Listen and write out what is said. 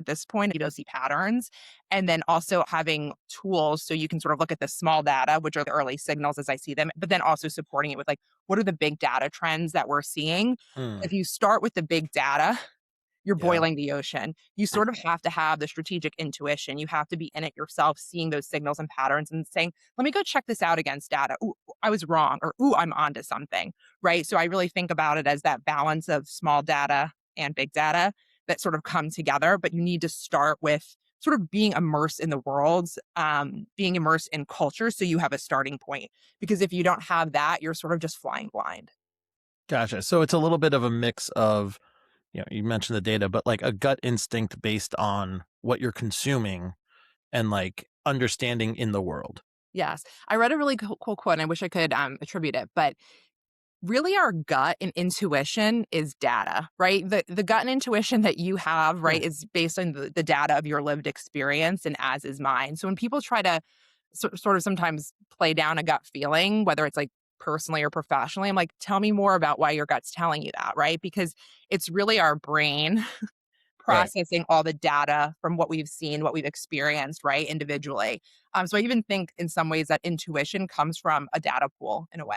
at this point, you don't see patterns. And then also having tools so you can sort of look at the small data, which are the early signals as I see them, but then also supporting it with like, what are the big data trends that we're seeing? Hmm. If you start with the big data, you're Yeah. boiling the ocean. You sort of have to have the strategic intuition. You have to be in it yourself, seeing those signals and patterns and saying, let me go check this out against data. Ooh, I was wrong, or ooh, I'm onto something. Right. So I really think about it as that balance of small data and big data that sort of come together. But you need to start with sort of being immersed in the world, being immersed in culture. So you have a starting point. Because if you don't have that, you're sort of just flying blind. Gotcha. So it's a little bit of a mix of, you mentioned the data, but like a gut instinct based on what you're consuming and like understanding in the world. Yes. I read a really cool quote, and I wish I could attribute it, but really our gut and intuition is data, right? The gut and intuition that you have, Hmm. right, is based on the data of your lived experience and as is mine. So when people try to sort of sometimes play down a gut feeling, whether it's like personally or professionally, I'm like, tell me more about why your gut's telling you that, right? Because it's really our brain Right. processing all the data from what we've seen, what we've experienced, right, individually. So I even think in some ways that intuition comes from a data pool in a way.